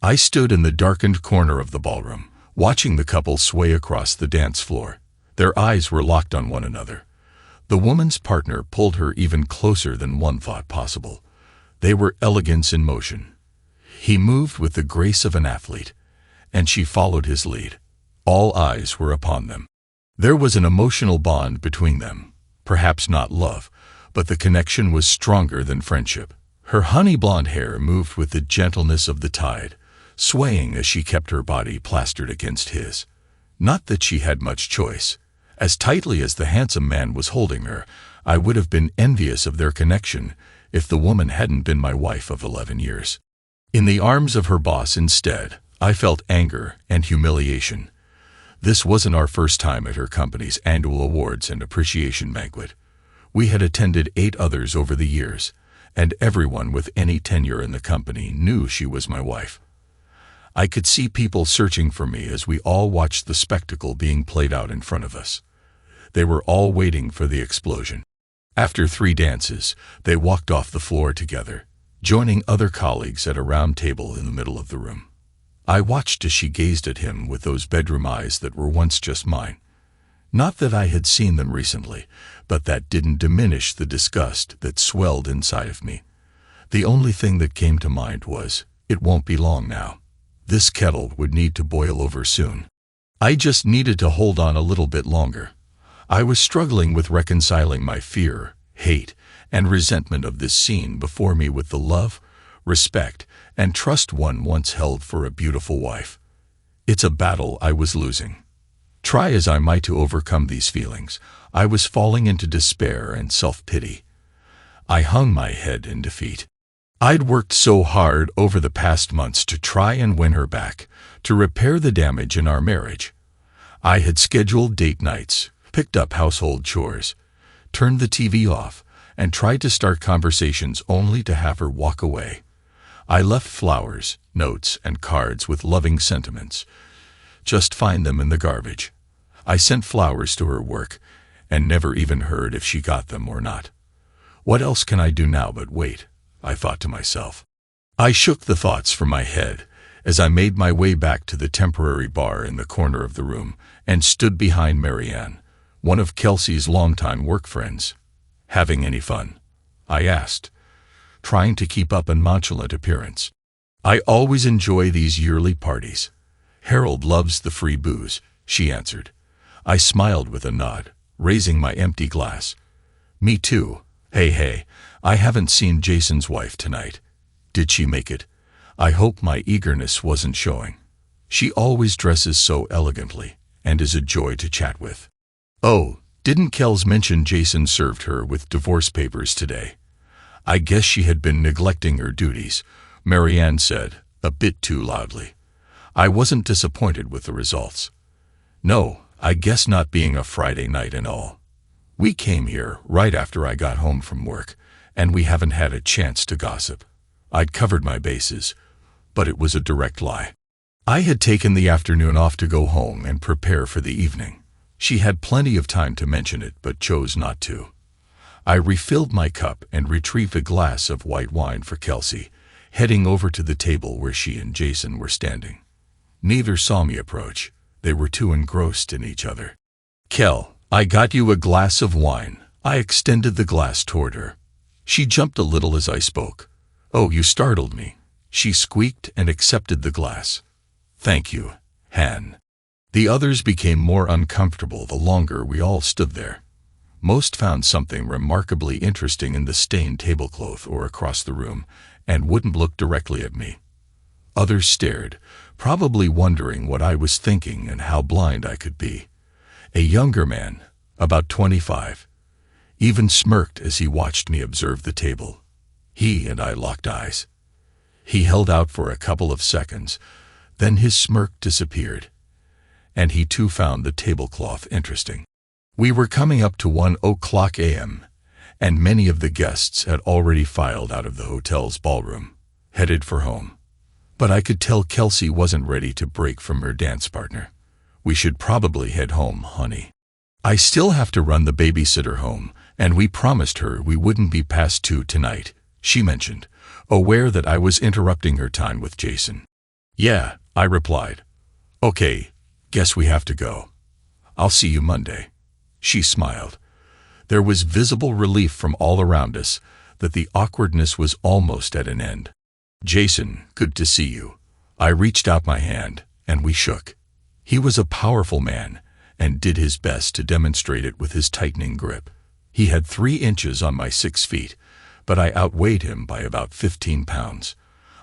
I stood in the darkened corner of the ballroom, watching the couple sway across the dance floor. Their eyes were locked on one another. The woman's partner pulled her even closer than one thought possible. They were elegance in motion. He moved with the grace of an athlete, and she followed his lead. All eyes were upon them. There was an emotional bond between them. Perhaps not love, but the connection was stronger than friendship. Her honey blonde hair moved with the gentleness of the tide, swaying as she kept her body plastered against his. Not that she had much choice. As tightly as the handsome man was holding her, I would have been envious of their connection if the woman hadn't been my wife of 11 years. In the arms of her boss instead, I felt anger and humiliation. This wasn't our first time at her company's annual awards and appreciation banquet. We had attended 8 others over the years, and everyone with any tenure in the company knew she was my wife. I could see people searching for me as we all watched the spectacle being played out in front of us. They were all waiting for the explosion. After 3 dances, they walked off the floor together, joining other colleagues at a round table in the middle of the room. I watched as she gazed at him with those bedroom eyes that were once just mine. Not that I had seen them recently, but that didn't diminish the disgust that swelled inside of me. The only thing that came to mind was, it won't be long now. This kettle would need to boil over soon. I just needed to hold on a little bit longer. I was struggling with reconciling my fear, hate, and resentment of this scene before me with the love, respect, and trust one once held for a beautiful wife. It's a battle I was losing. Try as I might to overcome these feelings, I was falling into despair and self-pity. I hung my head in defeat. I'd worked so hard over the past months to try and win her back, to repair the damage in our marriage. I had scheduled date nights, picked up household chores, turned the TV off, and tried to start conversations only to have her walk away. I left flowers, notes, and cards with loving sentiments. Just find them in the garbage. I sent flowers to her work, and never even heard if she got them or not. What else can I do now but wait? I thought to myself. I shook the thoughts from my head as I made my way back to the temporary bar in the corner of the room and stood behind Marianne, one of Kelsey's longtime work friends. "Having any fun?" I asked, trying to keep up a nonchalant appearance. "I always enjoy these yearly parties. Harold loves the free booze," she answered. I smiled with a nod, raising my empty glass. "Me too. Hey, I haven't seen Jason's wife tonight. Did she make it? I hope my eagerness wasn't showing. She always dresses so elegantly and is a joy to chat with." "Oh, didn't Kels mention Jason served her with divorce papers today? I guess she had been neglecting her duties," Marianne said, a bit too loudly. I wasn't disappointed with the results. "No, I guess not, being a Friday night and all. We came here right after I got home from work, and we haven't had a chance to gossip." I'd covered my bases, but it was a direct lie. I had taken the afternoon off to go home and prepare for the evening. She had plenty of time to mention it, but chose not to. I refilled my cup and retrieved a glass of white wine for Kelsey, heading over to the table where she and Jason were standing. Neither saw me approach. They were too engrossed in each other. "Kel, I got you a glass of wine." I extended the glass toward her. She jumped a little as I spoke. "Oh, you startled me," she squeaked and accepted the glass. "Thank you, Han." The others became more uncomfortable the longer we all stood there. Most found something remarkably interesting in the stained tablecloth or across the room, and wouldn't look directly at me. Others stared, probably wondering what I was thinking and how blind I could be. A younger man, about 25, even smirked as he watched me observe the table. He and I locked eyes. He held out for a couple of seconds, then his smirk disappeared, and he too found the tablecloth interesting. We were coming up to 1:00 a.m., and many of the guests had already filed out of the hotel's ballroom, headed for home. But I could tell Kelsey wasn't ready to break from her dance partner. "We should probably head home, honey. I still have to run the babysitter home, and we promised her we wouldn't be past 2 tonight," she mentioned, aware that I was interrupting her time with Jason. Yeah, I replied. Okay, guess we have to go. I'll see you Monday. She smiled. There was visible relief from all around us that the awkwardness was almost at an end. Jason, good to see you. I reached out my hand, and we shook. He was a powerful man, and did his best to demonstrate it with his tightening grip. He had 3 inches on my 6 feet, but I outweighed him by about 15 pounds.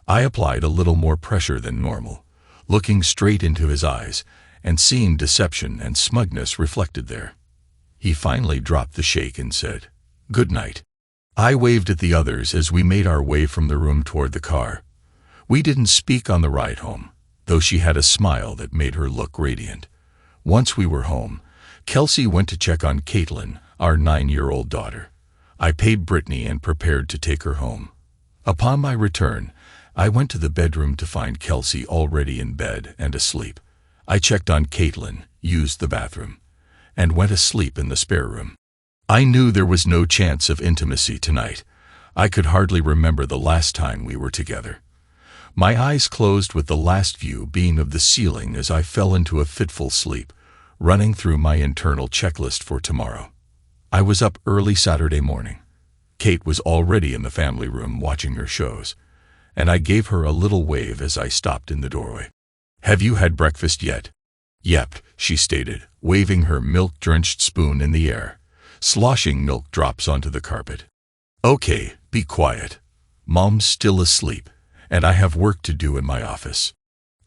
I applied a little more pressure than normal, looking straight into his eyes and seeing deception and smugness reflected there. He finally dropped the shake and said, "Good night." I waved at the others as we made our way from the room toward the car. We didn't speak on the ride home, though she had a smile that made her look radiant. Once we were home, Kelsey went to check on Caitlin, our 9-year-old daughter. I paid Brittany and prepared to take her home. Upon my return, I went to the bedroom to find Kelsey already in bed and asleep. I checked on Caitlin, used the bathroom, and went asleep in the spare room. I knew there was no chance of intimacy tonight. I could hardly remember the last time we were together. My eyes closed with the last view being of the ceiling as I fell into a fitful sleep, running through my internal checklist for tomorrow. I was up early Saturday morning. Kate was already in the family room watching her shows, and I gave her a little wave as I stopped in the doorway. "Have you had breakfast yet?" "Yep," she stated, waving her milk-drenched spoon in the air, sloshing milk drops onto the carpet. "Okay, be quiet. Mom's still asleep, and I have work to do in my office."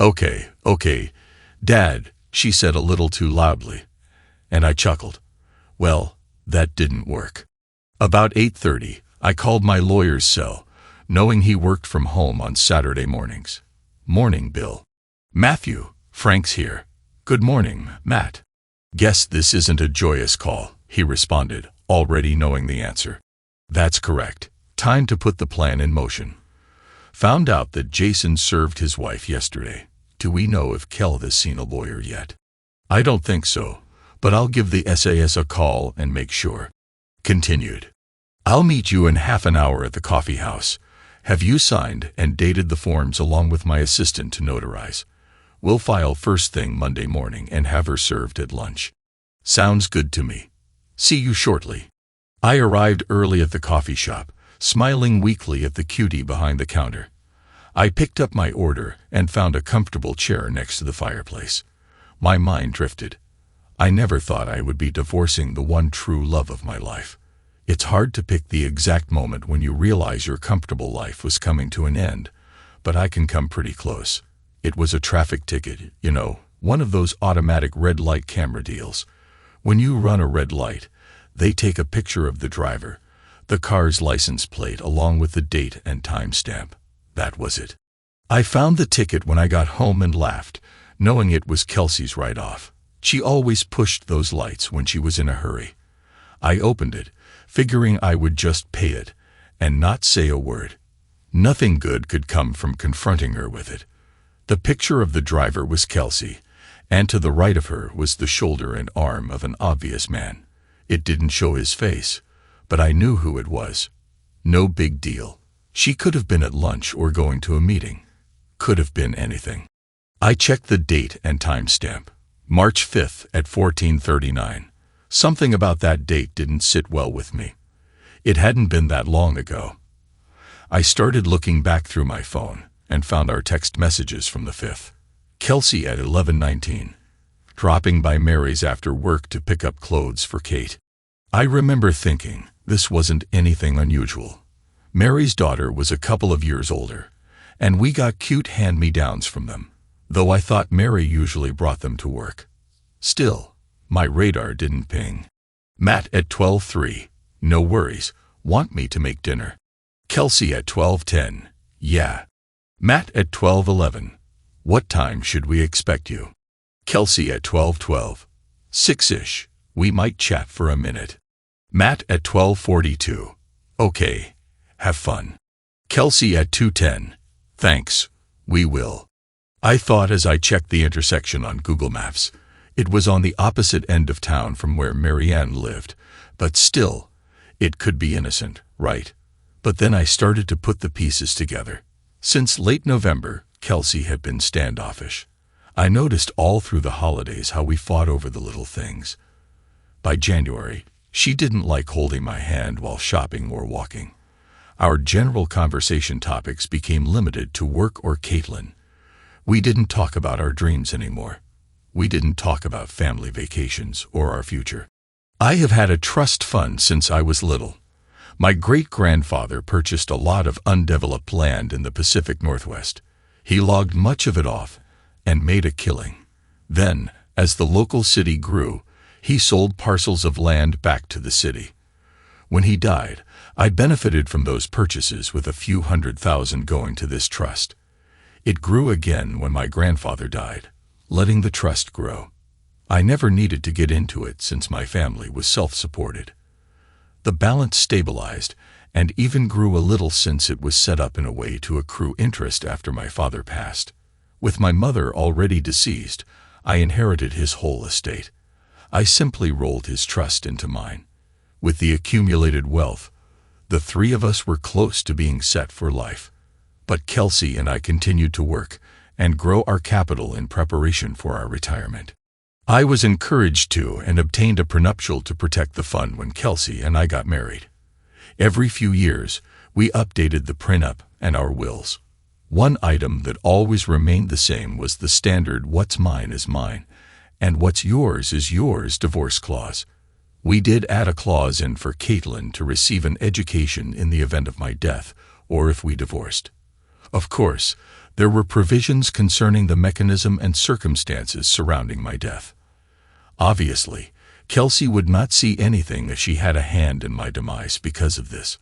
Okay, Dad," she said a little too loudly, and I chuckled. Well, that didn't work. About 8:30, I called my lawyer's cell, knowing he worked from home on Saturday mornings. "Morning, Bill." "Matthew, Frank's here." "Good morning, Matt." "Guess this isn't a joyous call," he responded, already knowing the answer. "That's correct. Time to put the plan in motion. Found out that Jason served his wife yesterday. Do we know if Kel has seen a lawyer yet?" "I don't think so, but I'll give the SAS a call and make sure." Continued. "I'll meet you in half an hour at the coffee house. Have you signed and dated the forms along with my assistant to notarize? We'll file first thing Monday morning and have her served at lunch." "Sounds good to me. See you shortly." I arrived early at the coffee shop, smiling weakly at the cutie behind the counter. I picked up my order and found a comfortable chair next to the fireplace. My mind drifted. I never thought I would be divorcing the one true love of my life. It's hard to pick the exact moment when you realize your comfortable life was coming to an end, but I can come pretty close. It was a traffic ticket, one of those automatic red light camera deals. When you run a red light, they take a picture of the driver, the car's license plate along with the date and timestamp. That was it. I found the ticket when I got home and laughed, knowing it was Kelsey's write-off. She always pushed those lights when she was in a hurry. I opened it, figuring I would just pay it and not say a word. Nothing good could come from confronting her with it. The picture of the driver was Kelsey, and to the right of her was the shoulder and arm of an obvious man. It didn't show his face, but I knew who it was. No big deal. She could have been at lunch or going to a meeting. Could have been anything. I checked the date and timestamp. March 5th at 14:39. Something about that date didn't sit well with me. It hadn't been that long ago. I started looking back through my phone and found our text messages from the 5th. Kelsey at 11:19. Dropping by Mary's after work to pick up clothes for Kate. I remember thinking this wasn't anything unusual. Mary's daughter was a couple of years older, and we got cute hand-me-downs from them, though I thought Mary usually brought them to work. Still, my radar didn't ping. Matt at 12:03. No worries. Want me to make dinner? Kelsey at 12:10. Yeah. Matt at 12:11. What time should we expect you? Kelsey at 12:12. 6-ish. We might chat for a minute. Matt at 12:42. Okay. Have fun. Kelsey at 2:10. Thanks. We will. I thought as I checked the intersection on Google Maps. It was on the opposite end of town from where Marianne lived, but still, it could be innocent, right? But then I started to put the pieces together. Since late November, Kelsey had been standoffish. I noticed all through the holidays how we fought over the little things. By January, she didn't like holding my hand while shopping or walking. Our general conversation topics became limited to work or Caitlin. We didn't talk about our dreams anymore. We didn't talk about family vacations or our future. I have had a trust fund since I was little. My great-grandfather purchased a lot of undeveloped land in the Pacific Northwest. He logged much of it off and made a killing. Then, as the local city grew, he sold parcels of land back to the city. When he died, I benefited from those purchases with a few $100,000 going to this trust. It grew again when my grandfather died, letting the trust grow. I never needed to get into it since my family was self-supported. The balance stabilized and even grew a little since it was set up in a way to accrue interest after my father passed. With my mother already deceased, I inherited his whole estate. I simply rolled his trust into mine. With the accumulated wealth, the three of us were close to being set for life. But Kelsey and I continued to work and grow our capital in preparation for our retirement. I was encouraged to and obtained a prenuptial to protect the fund when Kelsey and I got married. Every few years, we updated the prenup and our wills. One item that always remained the same was the standard "what's mine is mine" and "what's yours is yours" divorce clause. We did add a clause in for Caitlin to receive an education in the event of my death or if we divorced. Of course, there were provisions concerning the mechanism and circumstances surrounding my death. Obviously, Kelsey would not see anything as she had a hand in my demise because of this.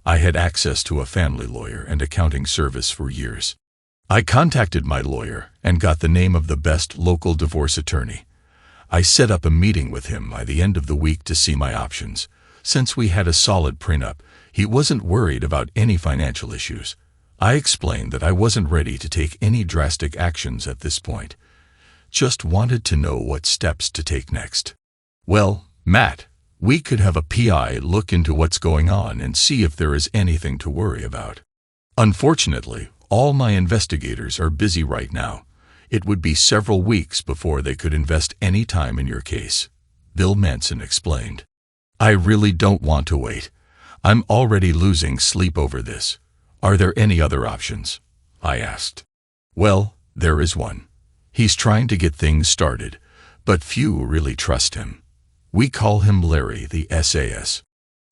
I had access to a family lawyer and accounting service for years. I contacted my lawyer and got the name of the best local divorce attorney. I set up a meeting with him by the end of the week to see my options. Since we had a solid prenup, he wasn't worried about any financial issues. I explained that I wasn't ready to take any drastic actions at this point. Just wanted to know what steps to take next. Well, Matt, we could have a PI look into what's going on and see if there is anything to worry about. Unfortunately, all my investigators are busy right now. It would be several weeks before they could invest any time in your case, Bill Manson explained. I really don't want to wait. I'm already losing sleep over this. Are there any other options? I asked. Well, there is one. He's trying to get things started, but few really trust him. We call him Larry, the SAS.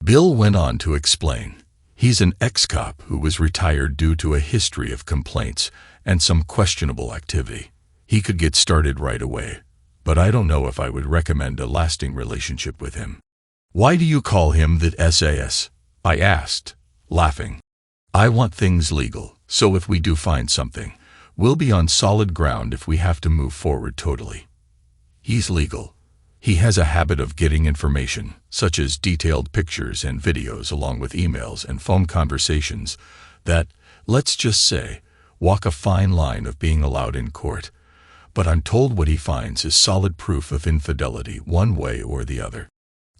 Bill went on to explain. He's an ex-cop who was retired due to a history of complaints and some questionable activity. He could get started right away, but I don't know if I would recommend a lasting relationship with him. Why do you call him the SAS? I asked, laughing. I want things legal, so if we do find something, we'll be on solid ground if we have to move forward totally. He's legal. He has a habit of getting information, such as detailed pictures and videos along with emails and phone conversations, that, let's just say, walk a fine line of being allowed in court. But I'm told what he finds is solid proof of infidelity one way or the other.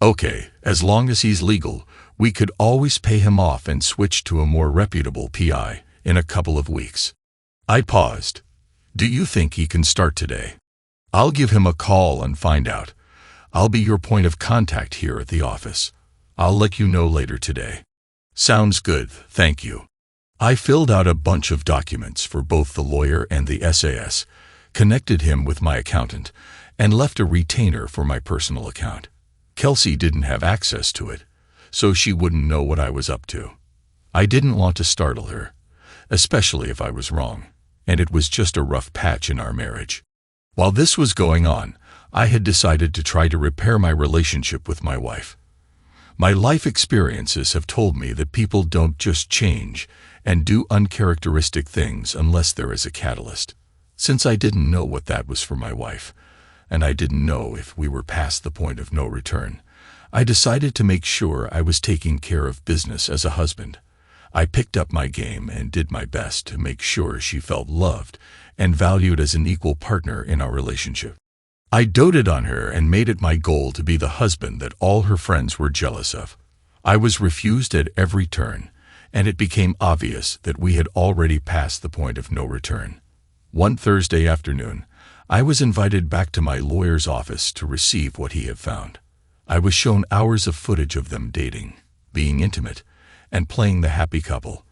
Okay, as long as he's legal, we could always pay him off and switch to a more reputable PI in a couple of weeks. I paused. Do you think he can start today? I'll give him a call and find out. I'll be your point of contact here at the office. I'll let you know later today. Sounds good, thank you. I filled out a bunch of documents for both the lawyer and the SAS, connected him with my accountant, and left a retainer for my personal account. Kelsey didn't have access to it, so she wouldn't know what I was up to. I didn't want to startle her, especially if I was wrong, and it was just a rough patch in our marriage. While this was going on, I had decided to try to repair my relationship with my wife. My life experiences have told me that people don't just change and do uncharacteristic things unless there is a catalyst. Since I didn't know what that was for my wife, and I didn't know if we were past the point of no return, I decided to make sure I was taking care of business as a husband. I picked up my game and did my best to make sure she felt loved and valued as an equal partner in our relationship. I doted on her and made it my goal to be the husband that all her friends were jealous of. I was refused at every turn, and it became obvious that we had already passed the point of no return. One Thursday afternoon, I was invited back to my lawyer's office to receive what he had found. I was shown hours of footage of them dating, being intimate, and playing the happy couple.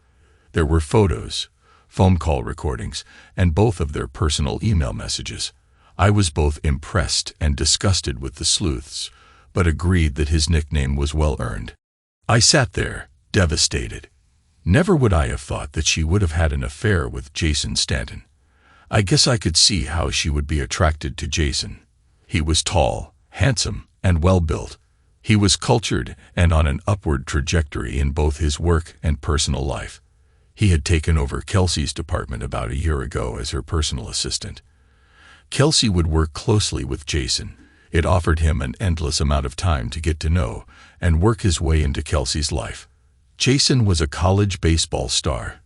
There were photos, phone call recordings, and both of their personal email messages. I was both impressed and disgusted with the sleuths, but agreed that his nickname was well-earned. I sat there, devastated. Never would I have thought that she would have had an affair with Jason Stanton. I guess I could see how she would be attracted to Jason. He was tall, handsome, and well-built. He was cultured and on an upward trajectory in both his work and personal life. He had taken over Kelsey's department about a year ago as her personal assistant. Kelsey would work closely with Jason. It offered him an endless amount of time to get to know and work his way into Kelsey's life. Jason was a college baseball star,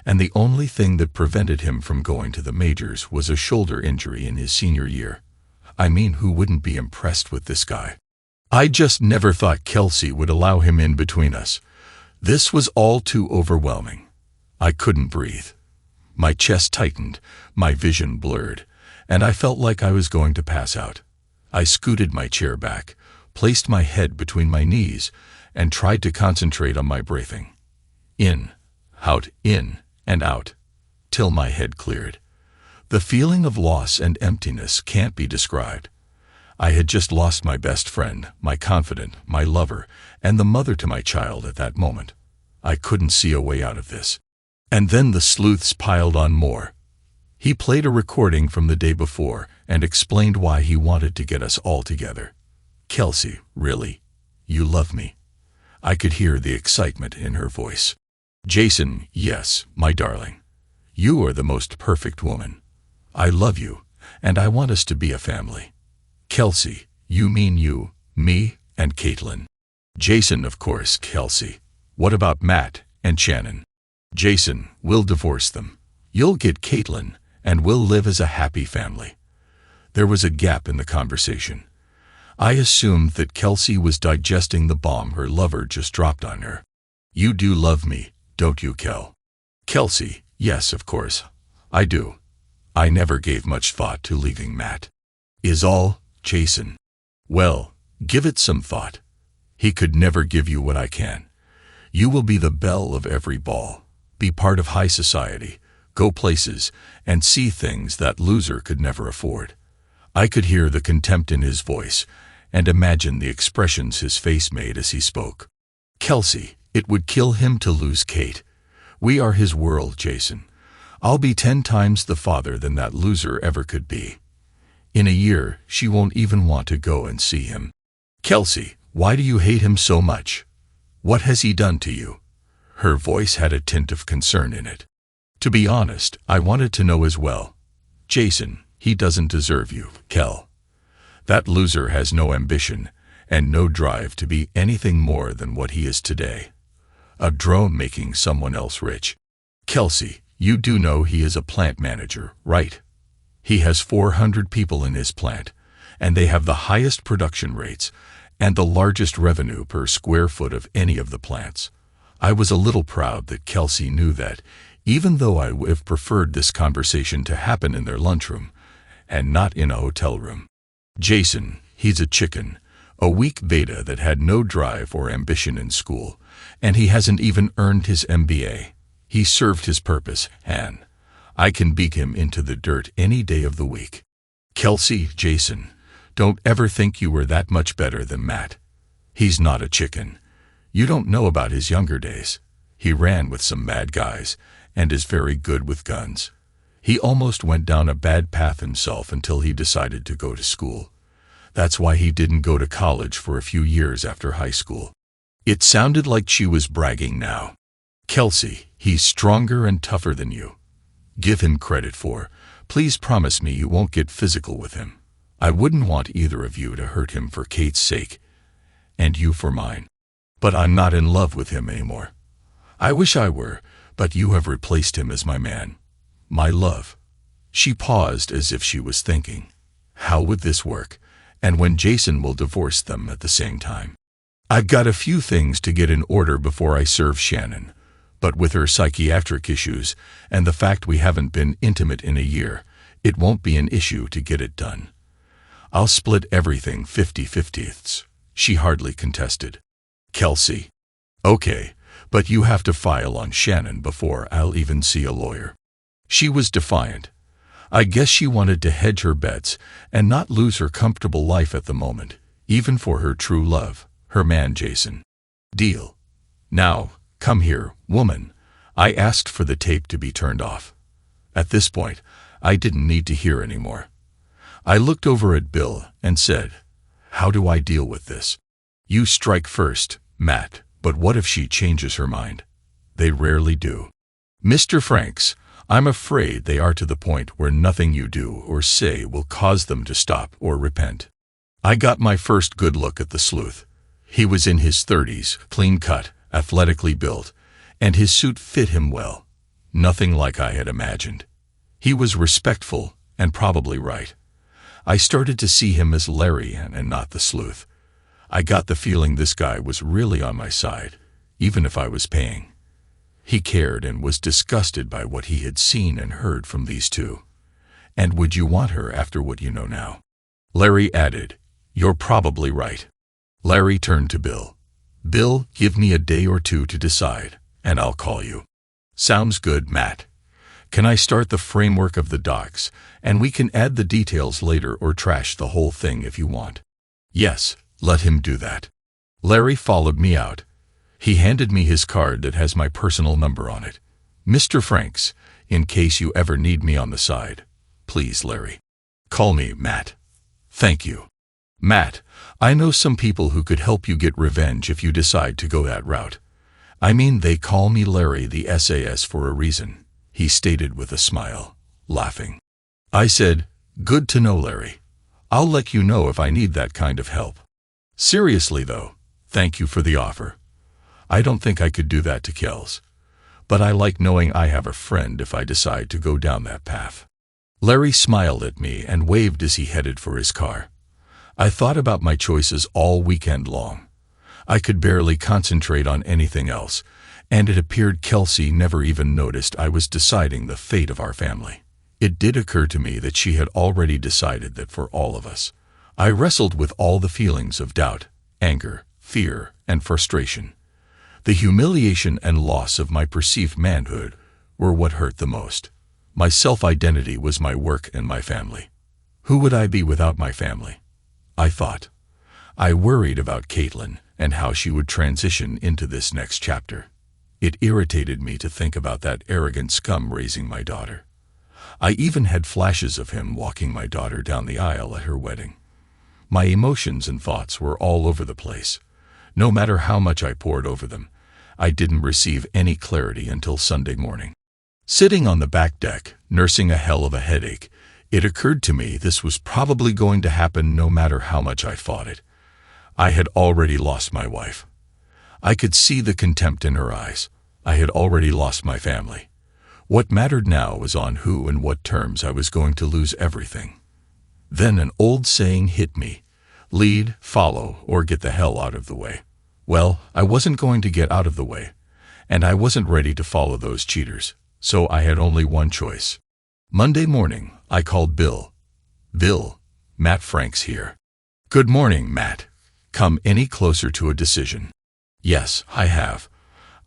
and the only thing that prevented him from going to the majors was a shoulder injury in his senior year. I mean, who wouldn't be impressed with this guy? I just never thought Kelsey would allow him in between us. This was all too overwhelming. I couldn't breathe. My chest tightened, my vision blurred, and I felt like I was going to pass out. I scooted my chair back, placed my head between my knees, and tried to concentrate on my breathing. In, and out, till my head cleared. The feeling of loss and emptiness can't be described. I had just lost my best friend, my confidant, my lover, and the mother to my child at that moment. I couldn't see a way out of this. And then the sleuths piled on more. He played a recording from the day before and explained why he wanted to get us all together. Kelsey, really? You love me? I could hear the excitement in her voice. Jason, yes, my darling. You are the most perfect woman. I love you, and I want us to be a family. Kelsey, you mean you, me, and Caitlin. Jason, of course, Kelsey. What about Matt and Shannon? Jason, we'll divorce them. You'll get Caitlin, and we'll live as a happy family. There was a gap in the conversation. I assumed that Kelsey was digesting the bomb her lover just dropped on her. You do love me, don't you, Kel? Kelsey, yes, of course. I do. I never gave much thought to leaving Matt. Is all, Jason? Well, give it some thought. He could never give you what I can. You will be the belle of every ball, be part of high society, go places, and see things that loser could never afford. I could hear the contempt in his voice and imagine the expressions his face made as he spoke. Kelsey, it would kill him to lose Kate. We are his world, Jason. I'll be 10 times the father than that loser ever could be. In a year, she won't even want to go and see him. Kelsey, why do you hate him so much? What has he done to you? Her voice had a tint of concern in it. To be honest, I wanted to know as well. Jason, he doesn't deserve you, Kel. That loser has no ambition and no drive to be anything more than what he is today. A drone making someone else rich. Kelsey, you do know he is a plant manager, right? He has 400 people in his plant, and they have the highest production rates and the largest revenue per square foot of any of the plants. I was a little proud that Kelsey knew that, even though I would have preferred this conversation to happen in their lunchroom and not in a hotel room. Jason, he's a chicken, a weak beta that had no drive or ambition in school, and he hasn't even earned his MBA. He served his purpose, and I can beat him into the dirt any day of the week. Kelsey, Jason, don't ever think you were that much better than Matt. He's not a chicken. You don't know about his younger days. He ran with some mad guys and is very good with guns. He almost went down a bad path himself until he decided to go to school. That's why he didn't go to college for a few years after high school. It sounded like she was bragging now. Kelsey, he's stronger and tougher than you. Give him credit for. Please promise me you won't get physical with him. I wouldn't want either of you to hurt him for Kate's sake, and you for mine. But I'm not in love with him anymore. I wish I were, but you have replaced him as my man. My love. She paused as if she was thinking, how would this work, and when Jason will divorce them at the same time? I've got a few things to get in order before I serve Shannon. But with her psychiatric issues and the fact we haven't been intimate in a year, it won't be an issue to get it done. I'll split everything 50/50ths, she hardly contested. Kelsey. Okay, but you have to file on Shannon before I'll even see a lawyer. She was defiant. I guess she wanted to hedge her bets and not lose her comfortable life at the moment, even for her true love, her man Jason. Deal. Now, come here, woman. I asked for the tape to be turned off. At this point, I didn't need to hear anymore. I looked over at Bill and said, "How do I deal with this?" "You strike first, Matt, but what if she changes her mind?" "They rarely do." "Mr. Franks, I'm afraid they are to the point where nothing you do or say will cause them to stop or repent." I got my first good look at the sleuth. He was in his 30s, clean-cut, athletically built, and his suit fit him well. Nothing like I had imagined. He was respectful and probably right. I started to see him as Larry and not the sleuth. I got the feeling this guy was really on my side, even if I was paying. He cared and was disgusted by what he had seen and heard from these two. "And would you want her after what you know now?" Larry added, "You're probably right." Larry turned to Bill. "Bill, give me a day or two to decide, and I'll call you." "Sounds good, Matt. Can I start the framework of the docs, and we can add the details later or trash the whole thing if you want?" "Yes, let him do that." Larry followed me out. He handed me his card that has my personal number on it. "Mr. Franks, in case you ever need me on the side. Please, Larry. Call me Matt." "Thank you. Matt, I know some people who could help you get revenge if you decide to go that route. I mean, they call me Larry the SAS for a reason," he stated with a smile, laughing. I said, "Good to know, Larry. I'll let you know if I need that kind of help." "Seriously, though, thank you for the offer. I don't think I could do that to Kels, but I like knowing I have a friend if I decide to go down that path." Larry smiled at me and waved as he headed for his car. I thought about my choices all weekend long. I could barely concentrate on anything else, and it appeared Kelsey never even noticed I was deciding the fate of our family. It did occur to me that she had already decided that for all of us. I wrestled with all the feelings of doubt, anger, fear, and frustration. The humiliation and loss of my perceived manhood were what hurt the most. My self-identity was my work and my family. Who would I be without my family? I thought. I worried about Caitlin and how she would transition into this next chapter. It irritated me to think about that arrogant scum raising my daughter. I even had flashes of him walking my daughter down the aisle at her wedding. My emotions and thoughts were all over the place. No matter how much I poured over them, I didn't receive any clarity until Sunday morning. Sitting on the back deck, nursing a hell of a headache, it occurred to me this was probably going to happen no matter how much I fought it. I had already lost my wife. I could see the contempt in her eyes. I had already lost my family. What mattered now was on who and what terms I was going to lose everything. Then an old saying hit me: lead, follow, or get the hell out of the way. Well, I wasn't going to get out of the way, and I wasn't ready to follow those cheaters, so I had only one choice. Monday morning, I called Bill. "Bill, Matt Franks here." "Good morning, Matt. Come any closer to a decision?" "Yes, I have.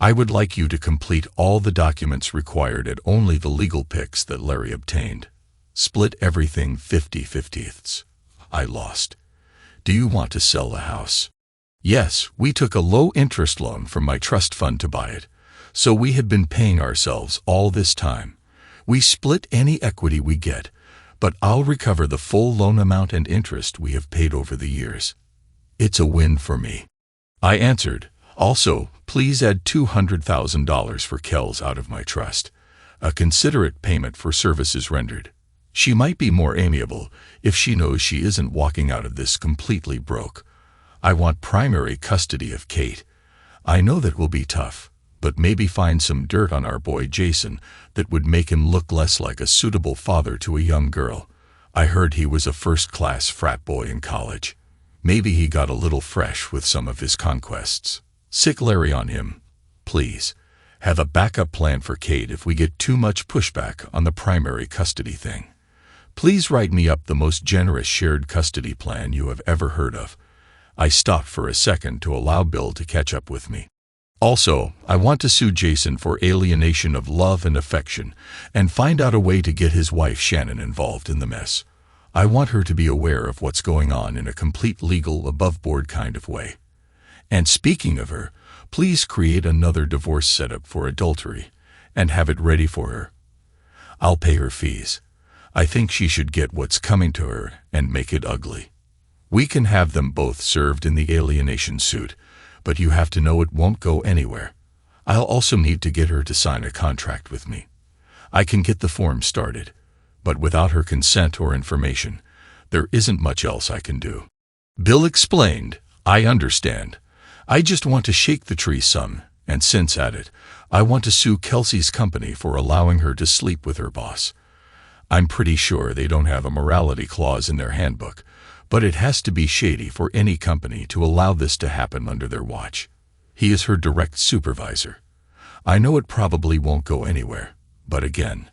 I would like you to complete all the documents required at only the legal pics that Larry obtained. Split everything 50/50ths. I lost. Do you want to sell the house?" Yes, we took a low-interest loan from my trust fund to buy it, so we had been paying ourselves all this time. We split any equity we get, but I'll recover the full loan amount and interest we have paid over the years. It's a win for me. I answered, "Also, please add $200,000 for Kels out of my trust, a considerate payment for services rendered. She might be more amiable if she knows she isn't walking out of this completely broke. I want primary custody of Kate. I know that will be tough, but maybe find some dirt on our boy Jason that would make him look less like a suitable father to a young girl. I heard he was a first-class frat boy in college. Maybe he got a little fresh with some of his conquests. Sick Larry on him. Please, Have a backup plan for Kate if we get too much pushback on the primary custody thing. Please write me up the most generous shared custody plan you have ever heard of. I stopped for a second to allow Bill to catch up with me. Also, I want to sue Jason for alienation of love and affection and find out a way to get his wife Shannon involved in the mess. I want her to be aware of what's going on in a complete legal, above-board kind of way. And speaking of her, please create another divorce setup for adultery and have it ready for her. I'll pay her fees. I think she should get what's coming to her and make it ugly. We can have them both served in the alienation suit, but you have to know it won't go anywhere. I'll also need to get her to sign a contract with me. I can get the form started, but without her consent or information, there isn't much else I can do. Bill explained, I understand. I just want to shake the tree some, and since at it, I want to sue Kelsey's company for allowing her to sleep with her boss. I'm pretty sure they don't have a morality clause in their handbook, but it has to be shady for any company to allow this to happen under their watch. He is her direct supervisor. I know it probably won't go anywhere, but again,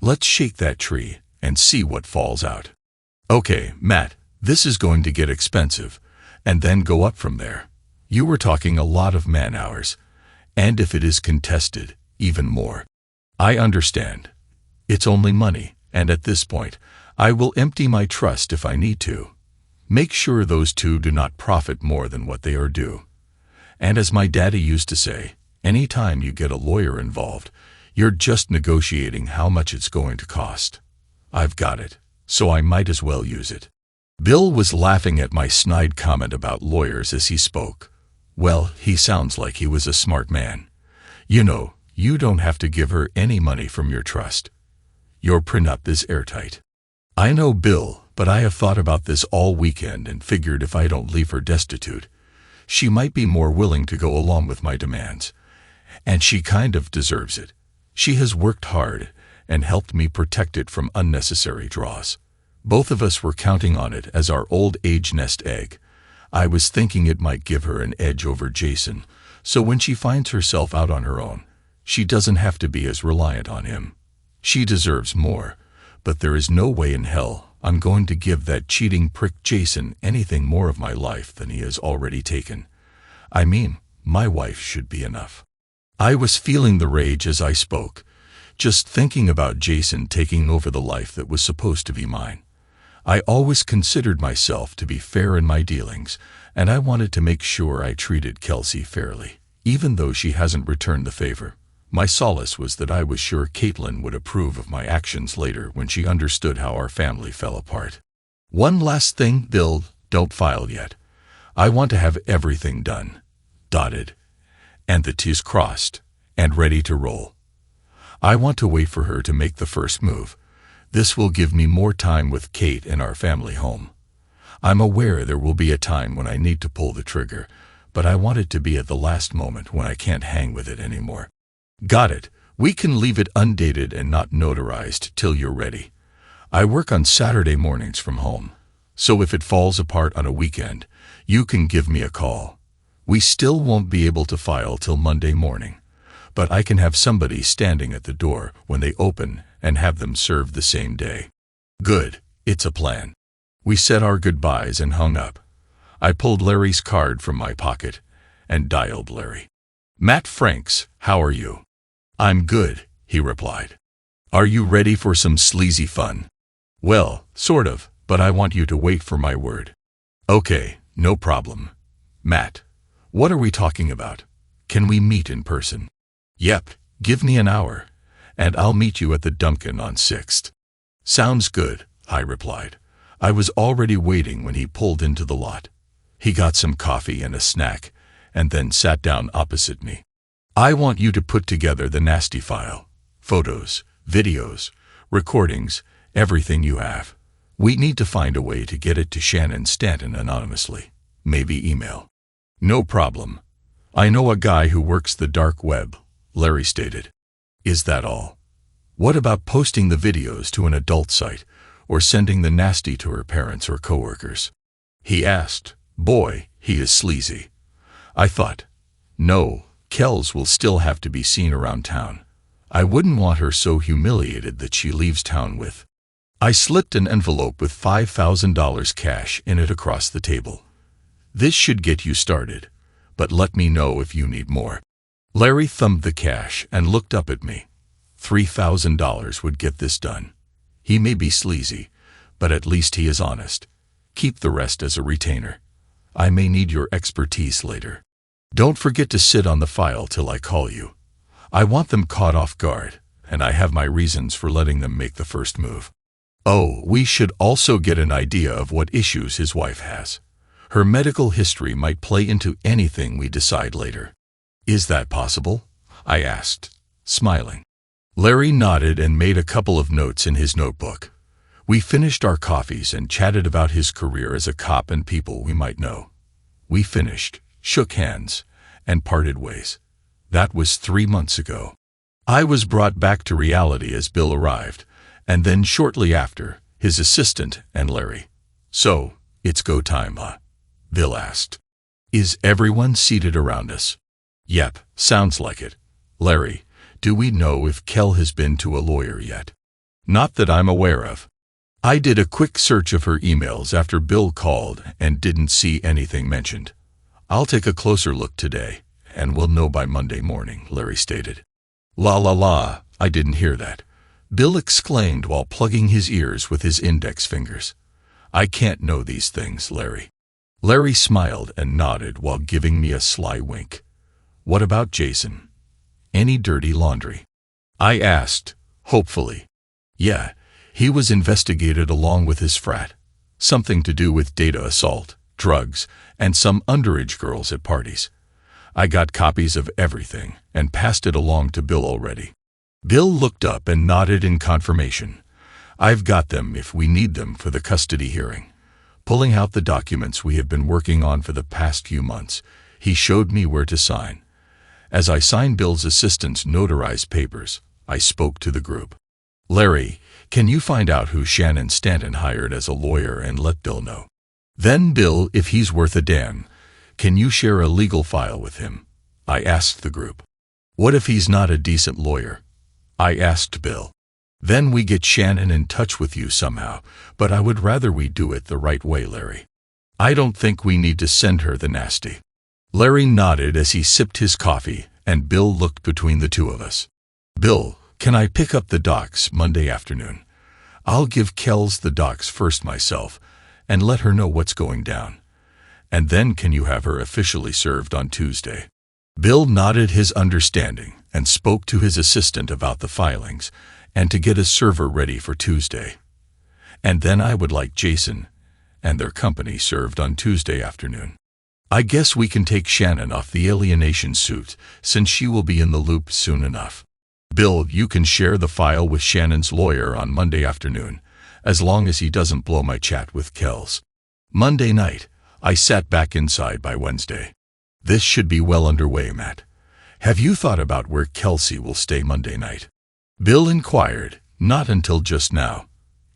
let's shake that tree and see what falls out. Okay, Matt, this is going to get expensive, and then go up from there. You were talking a lot of man-hours, and if it is contested, even more. I understand. It's only money, and at this point, I will empty my trust if I need to. Make sure those two do not profit more than what they are due. And as my daddy used to say, any time you get a lawyer involved, you're just negotiating how much it's going to cost. I've got it, so I might as well use it. Bill was laughing at my snide comment about lawyers as he spoke. Well, he sounds like he was a smart man. You know, you don't have to give her any money from your trust. Your prenup is airtight. I know, Bill, but I have thought about this all weekend and figured if I don't leave her destitute, she might be more willing to go along with my demands. And she kind of deserves it. She has worked hard and helped me protect it from unnecessary draws. Both of us were counting on it as our old age nest egg. I was thinking it might give her an edge over Jason, so when she finds herself out on her own, she doesn't have to be as reliant on him. She deserves more, but there is no way in hell I'm going to give that cheating prick Jason anything more of my life than he has already taken. I mean, my wife should be enough. I was feeling the rage as I spoke, just thinking about Jason taking over the life that was supposed to be mine. I always considered myself to be fair in my dealings, and I wanted to make sure I treated Kelsey fairly, even though she hasn't returned the favor. My solace was that I was sure Caitlin would approve of my actions later when she understood how our family fell apart. One last thing, Bill, don't file yet. I want to have everything done, dotted, and the T's crossed, and ready to roll. I want to wait for her to make the first move. This will give me more time with Kate and our family home. I'm aware there will be a time when I need to pull the trigger, but I want it to be at the last moment when I can't hang with it anymore. Got it. We can leave it undated and not notarized till you're ready. I work on Saturday mornings from home, so if it falls apart on a weekend, you can give me a call. We still won't be able to file till Monday morning, but I can have somebody standing at the door when they open and have them served the same day. Good, it's a plan. We said our goodbyes and hung up. I pulled Larry's card from my pocket and dialed Larry. Matt Franks, how are you? I'm good, he replied. Are you ready for some sleazy fun? Well, sort of, but I want you to wait for my word. Okay, no problem. Matt, what are we talking about? Can we meet in person? Yep, give me an hour, and I'll meet you at the Dunkin' on 6th. Sounds good, I replied. I was already waiting when he pulled into the lot. He got some coffee and a snack, and then sat down opposite me. I want you to put together the nasty file. Photos, videos, recordings, everything you have. We need to find a way to get it to Shannon Stanton anonymously. Maybe email. No problem. I know a guy who works the dark web, Larry stated. Is that all? What about posting the videos to an adult site, or sending the nasty to her parents or coworkers? He asked. Boy, he is sleazy. I thought, no, Kels will still have to be seen around town. I wouldn't want her so humiliated that she leaves town with. I slipped an envelope with $5,000 cash in it across the table. This should get you started, but let me know if you need more. Larry thumbed the cash and looked up at me. $3,000 would get this done. He may be sleazy, but at least he is honest. Keep the rest as a retainer. I may need your expertise later. Don't forget to sit on the file till I call you. I want them caught off guard, and I have my reasons for letting them make the first move. Oh, we should also get an idea of what issues his wife has. Her medical history might play into anything we decide later. Is that possible? I asked, smiling. Larry nodded and made a couple of notes in his notebook. We finished our coffees and chatted about his career as a cop and people we might know. We finished, shook hands, and parted ways. That was 3 months ago. I was brought back to reality as Bill arrived, and then shortly after, his assistant and Larry. So, it's go time, huh? Bill asked. Is everyone seated around us? Yep, sounds like it. Larry, do we know if Kel has been to a lawyer yet? Not that I'm aware of. I did a quick search of her emails after Bill called and didn't see anything mentioned. I'll take a closer look today, and we'll know by Monday morning, Larry stated. La la la, I didn't hear that. Bill exclaimed while plugging his ears with his index fingers. I can't know these things, Larry. Larry smiled and nodded while giving me a sly wink. What about Jason? Any dirty laundry? I asked, hopefully. Yeah, he was investigated along with his frat. Something to do with data assault, drugs, and some underage girls at parties. I got copies of everything and passed it along to Bill already. Bill looked up and nodded in confirmation. I've got them if we need them for the custody hearing. Pulling out the documents we have been working on for the past few months, he showed me where to sign. As I signed Bill's assistant's notarized papers, I spoke to the group. Larry, can you find out who Shannon Stanton hired as a lawyer and let Bill know? Then Bill, if he's worth a damn, can you share a legal file with him? I asked the group. What if he's not a decent lawyer? I asked Bill. Then we get Shannon in touch with you somehow, but I would rather we do it the right way, Larry. I don't think we need to send her the nasty. Larry nodded as he sipped his coffee, and Bill looked between the two of us. Bill, can I pick up the docs Monday afternoon? I'll give Kels the docs first myself, and let her know what's going down. And then can you have her officially served on Tuesday? Bill nodded his understanding and spoke to his assistant about the filings and to get a server ready for Tuesday. And then I would like Jason and their company served on Tuesday afternoon. I guess we can take Shannon off the alienation suit since she will be in the loop soon enough. Bill, you can share the file with Shannon's lawyer on Monday afternoon, as long as he doesn't blow my chat with Kels. Monday night, I sat back inside by Wednesday. This should be well underway, Matt. Have you thought about where Kelsey will stay Monday night? Bill inquired, not until just now.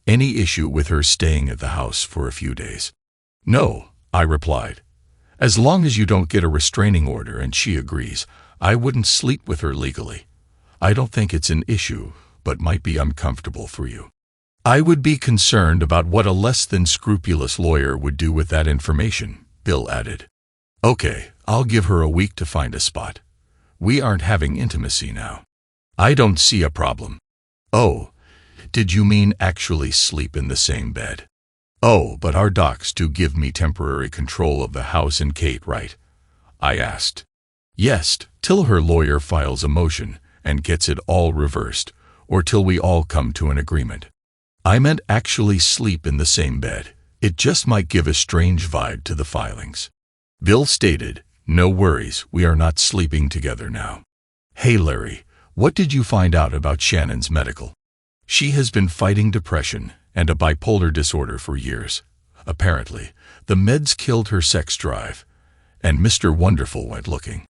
Any issue with her staying at the house for a few days? No, I replied. As long as you don't get a restraining order and she agrees, I wouldn't sleep with her legally. I don't think it's an issue, but might be uncomfortable for you. I would be concerned about what a less than scrupulous lawyer would do with that information, Bill added. Okay, I'll give her a week to find a spot. We aren't having intimacy now. I don't see a problem. Oh, did you mean actually sleep in the same bed? Oh, but our docs do give me temporary control of the house and Kate, right? I asked. Yes, till her lawyer files a motion and gets it all reversed, or till we all come to an agreement. I meant actually sleep in the same bed. It just might give a strange vibe to the filings. Bill stated, no worries, we are not sleeping together now. Hey Larry, what did you find out about Shannon's medical? She has been fighting depression and a bipolar disorder for years. Apparently, the meds killed her sex drive, and Mr. Wonderful went looking.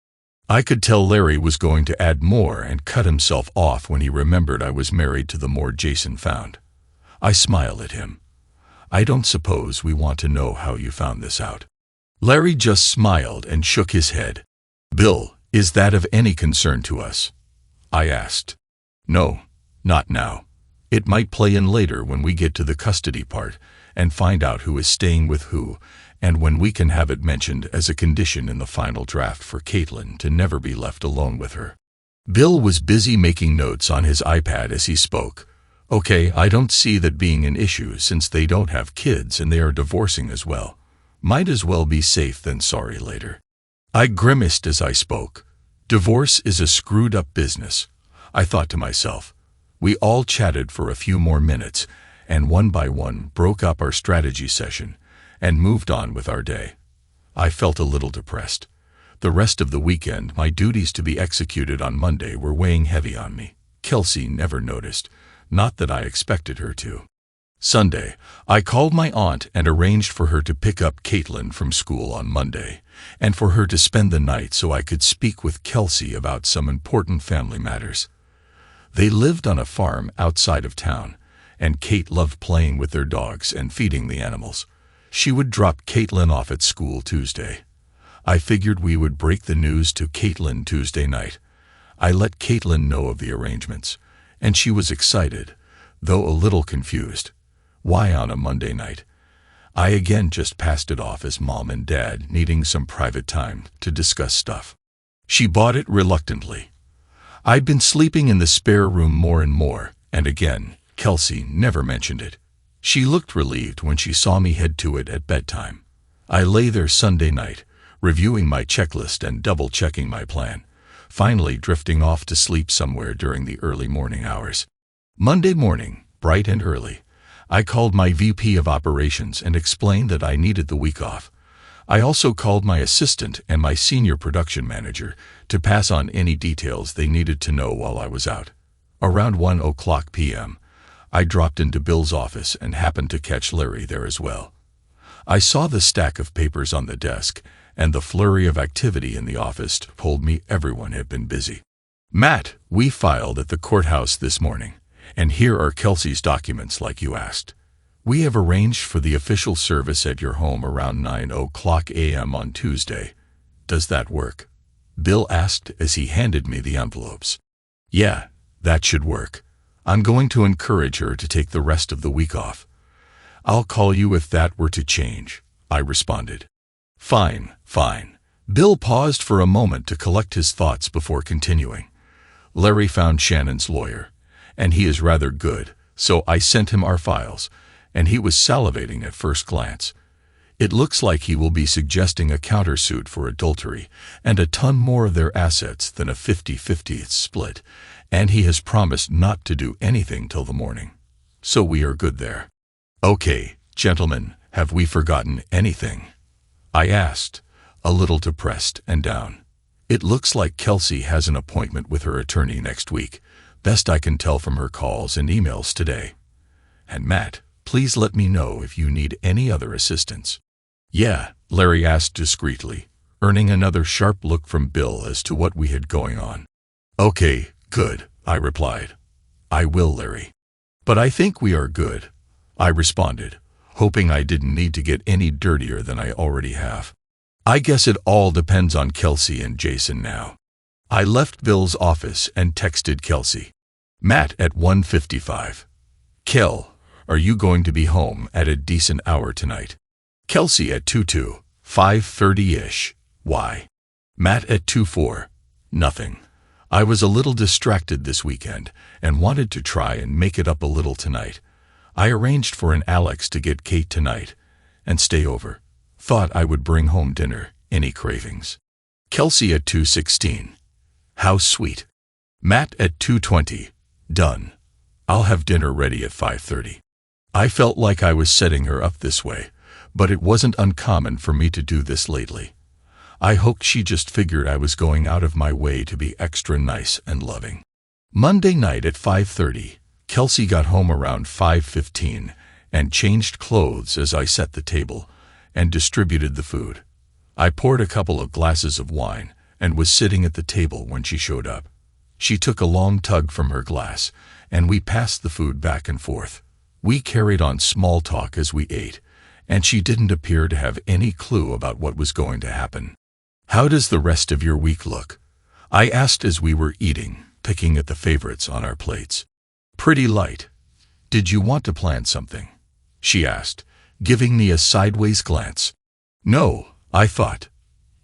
I could tell Larry was going to add more and cut himself off when he remembered I was married to the more Jason found. I smiled at him. I don't suppose we want to know how you found this out. Larry just smiled and shook his head. Bill, Is that of any concern to us? I asked. No, not now. It might play in later when we get to the custody part and find out who is staying with who, and when we can have it mentioned as a condition in the final draft for Caitlin to never be left alone with her. Bill was busy making notes on his iPad as he spoke. Okay, I don't see that being an issue since they don't have kids and they are divorcing as well. Might as well be safe than sorry later. I grimaced as I spoke. Divorce is a screwed up business, I thought to myself. We all chatted for a few more minutes, and one by one broke up our strategy session and moved on with our day. I felt a little depressed. The rest of the weekend, my duties to be executed on Monday were weighing heavy on me. Kelsey never noticed, not that I expected her to. Sunday, I called my aunt and arranged for her to pick up Caitlin from school on Monday, and for her to spend the night so I could speak with Kelsey about some important family matters. They lived on a farm outside of town, and Kate loved playing with their dogs and feeding the animals. She would drop Caitlin off at school Tuesday. I figured we would break the news to Caitlin Tuesday night. I let Caitlin know of the arrangements, and she was excited, though a little confused. Why on a Monday night? I again just passed it off as Mom and Dad needing some private time to discuss stuff. She bought it reluctantly. I'd been sleeping in the spare room more and more, and again, Kelsey never mentioned it. She looked relieved when she saw me head to it at bedtime. I lay there Sunday night, reviewing my checklist and double-checking my plan, finally drifting off to sleep somewhere during the early morning hours. Monday morning, bright and early, I called my VP of operations and explained that I needed the week off. I also called my assistant and my senior production manager to pass on any details they needed to know while I was out. Around 1:00 p.m., I dropped into Bill's office and happened to catch Larry there as well. I saw the stack of papers on the desk, and the flurry of activity in the office told me everyone had been busy. Matt, we filed at the courthouse this morning, and here are Kelsey's documents like you asked. We have arranged for the official service at your home around 9:00 a.m. on Tuesday. Does that work? Bill asked as he handed me the envelopes. Yeah, that should work. I'm going to encourage her to take the rest of the week off. I'll call you if that were to change, I responded. Fine, fine. Bill paused for a moment to collect his thoughts before continuing. Larry found Shannon's lawyer, and he is rather good, so I sent him our files, and he was salivating at first glance. It looks like he will be suggesting a countersuit for adultery and a ton more of their assets than a 50-50 split, and he has promised not to do anything till the morning. So we are good there. Okay, gentlemen, have we forgotten anything? I asked, a little depressed and down. It looks like Kelsey has an appointment with her attorney next week, best I can tell from her calls and emails today. And Matt, please let me know if you need any other assistance. Yeah, Larry asked discreetly, earning another sharp look from Bill as to what we had going on. Okay, good, I replied. I will, Larry. But I think we are good, I responded, hoping I didn't need to get any dirtier than I already have. I guess it all depends on Kelsey and Jason now. I left Bill's office and texted Kelsey. Matt at 1:55. Kel, are you going to be home at a decent hour tonight? Kelsey at 2:02, 5:30-ish. Why? Matt at 2:04. Nothing. I was a little distracted this weekend and wanted to try and make it up a little tonight. I arranged for an Alex to get Kate tonight and stay over. Thought I would bring home dinner, any cravings. Kelsey at 2:16. How sweet. Matt at 2:20. Done. I'll have dinner ready at 5:30. I felt like I was setting her up this way, but it wasn't uncommon for me to do this lately. I hoped she just figured I was going out of my way to be extra nice and loving. Monday night at 5:30, Kelsey got home around 5:15 and changed clothes as I set the table and distributed the food. I poured a couple of glasses of wine and was sitting at the table when she showed up. She took a long tug from her glass, and we passed the food back and forth. We carried on small talk as we ate, and she didn't appear to have any clue about what was going to happen. How does the rest of your week look? I asked as we were eating, picking at the favorites on our plates. Pretty light. Did you want to plan something? She asked, giving me a sideways glance. No, I thought.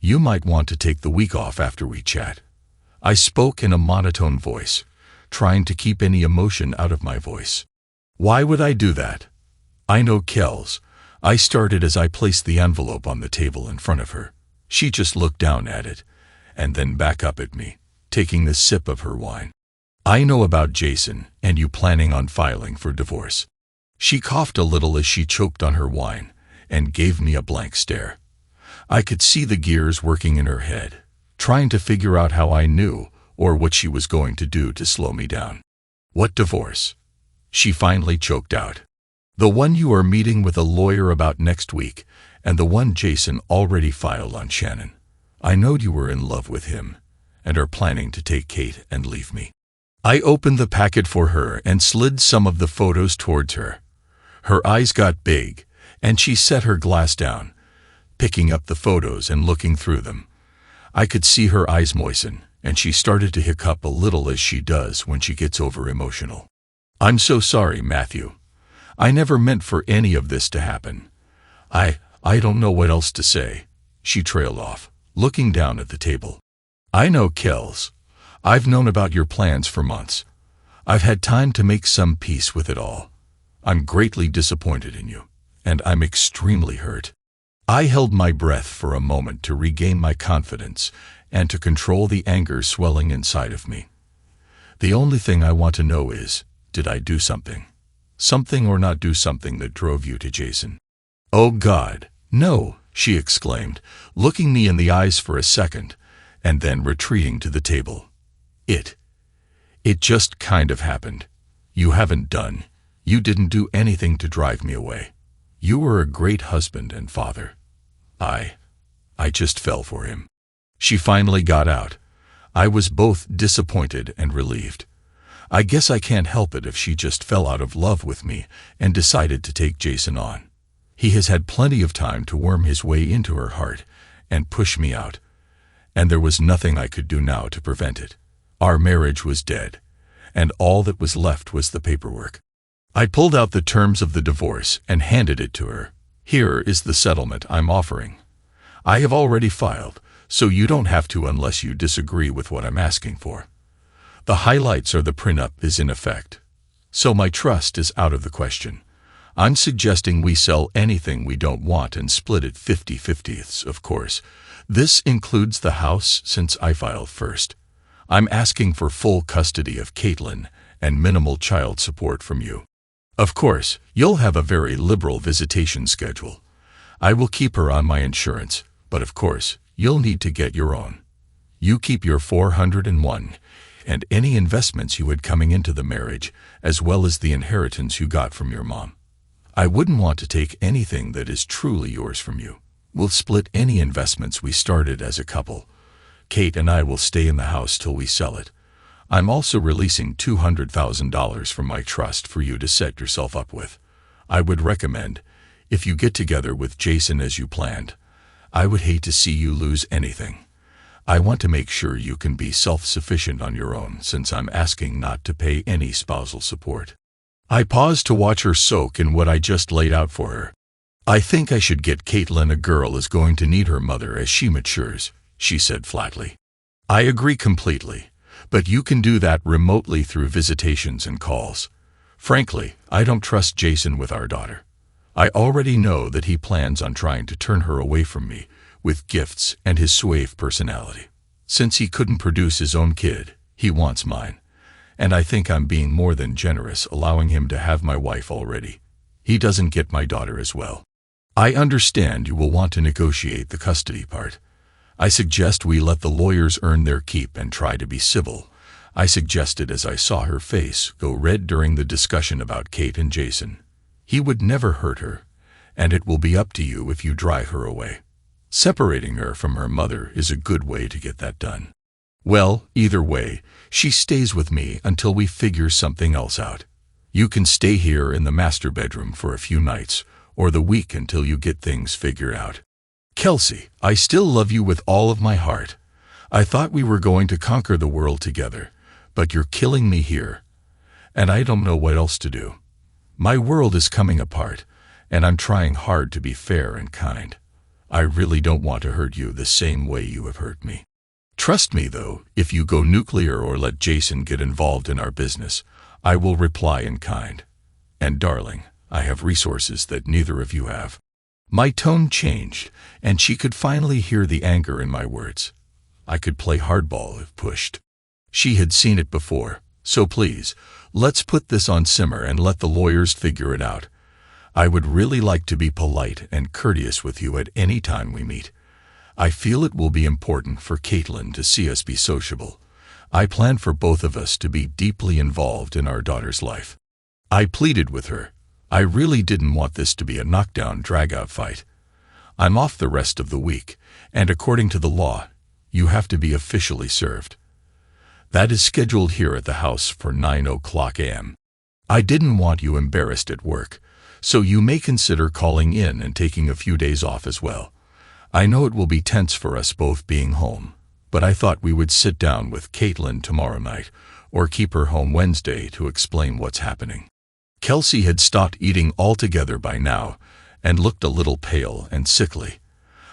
You might want to take the week off after we chat. I spoke in a monotone voice, trying to keep any emotion out of my voice. Why would I do that? I know Kels. I started as I placed the envelope on the table in front of her. She just looked down at it, and then back up at me, taking the sip of her wine. I know about Jason, and you planning on filing for divorce. She coughed a little as she choked on her wine, and gave me a blank stare. I could see the gears working in her head, trying to figure out how I knew, or what she was going to do to slow me down. What divorce? She finally choked out. The one you are meeting with a lawyer about next week, and the one Jason already filed on Shannon. I know you were in love with him, and are planning to take Kate and leave me. I opened the packet for her and slid some of the photos towards her. Her eyes got big, and she set her glass down, picking up the photos and looking through them. I could see her eyes moisten, and she started to hiccup a little as she does when she gets over emotional. I'm so sorry, Matthew. I never meant for any of this to happen. I don't know what else to say. She trailed off, looking down at the table. I know, Kels. I've known about your plans for months. I've had time to make some peace with it all. I'm greatly disappointed in you, and I'm extremely hurt. I held my breath for a moment to regain my confidence and to control the anger swelling inside of me. The only thing I want to know is, did I do something? Something or not do something that drove you to Jason? Oh God, no, she exclaimed, looking me in the eyes for a second, and then retreating to the table. It just kind of happened. You didn't do anything to drive me away. You were a great husband and father. I just fell for him. She finally got out. I was both disappointed and relieved. I guess I can't help it if she just fell out of love with me and decided to take Jason on. He has had plenty of time to worm his way into her heart and push me out, and there was nothing I could do now to prevent it. Our marriage was dead, and all that was left was the paperwork. I pulled out the terms of the divorce and handed it to her. Here is the settlement I'm offering. I have already filed, so you don't have to unless you disagree with what I'm asking for. The highlights are the prenup is in effect, so my trust is out of the question. I'm suggesting we sell anything we don't want and split it 50-50, of course. This includes the house since I filed first. I'm asking for full custody of Caitlin and minimal child support from you. Of course, you'll have a very liberal visitation schedule. I will keep her on my insurance, but of course, you'll need to get your own. You keep your 401 and any investments you had coming into the marriage, as well as the inheritance you got from your mom. I wouldn't want to take anything that is truly yours from you. We'll split any investments we started as a couple. Kate and I will stay in the house till we sell it. I'm also releasing $200,000 from my trust for you to set yourself up with. I would recommend, if you get together with Jason as you planned, I would hate to see you lose anything. I want to make sure you can be self-sufficient on your own since I'm asking not to pay any spousal support. I paused to watch her soak in what I just laid out for her. I think I should get Caitlin. A girl is going to need her mother as she matures, she said flatly. I agree completely, but you can do that remotely through visitations and calls. Frankly, I don't trust Jason with our daughter. I already know that he plans on trying to turn her away from me with gifts and his suave personality. Since he couldn't produce his own kid, he wants mine. And I think I'm being more than generous allowing him to have my wife already. He doesn't get my daughter as well. I understand you will want to negotiate the custody part. I suggest we let the lawyers earn their keep and try to be civil, I suggested as I saw her face go red during the discussion about Kate and Jason. He would never hurt her, and it will be up to you if you drive her away. Separating her from her mother is a good way to get that done. Well, either way, she stays with me until we figure something else out. You can stay here in the master bedroom for a few nights, or the week until you get things figured out. Kelsey, I still love you with all of my heart. I thought we were going to conquer the world together, but you're killing me here, and I don't know what else to do. My world is coming apart, and I'm trying hard to be fair and kind. I really don't want to hurt you the same way you have hurt me. Trust me, though, if you go nuclear or let Jason get involved in our business, I will reply in kind. And darling, I have resources that neither of you have." My tone changed, and she could finally hear the anger in my words. I could play hardball if pushed. She had seen it before, so please, let's put this on simmer and let the lawyers figure it out. I would really like to be polite and courteous with you at any time we meet. I feel it will be important for Caitlin to see us be sociable. I plan for both of us to be deeply involved in our daughter's life. I pleaded with her. I really didn't want this to be a knockdown, drag-out fight. I'm off the rest of the week, and according to the law, you have to be officially served. That is scheduled here at the house for 9:00 a.m. I didn't want you embarrassed at work, so you may consider calling in and taking a few days off as well. I know it will be tense for us both being home, but I thought we would sit down with Caitlin tomorrow night, or keep her home Wednesday to explain what's happening. Kelsey had stopped eating altogether by now, and looked a little pale and sickly.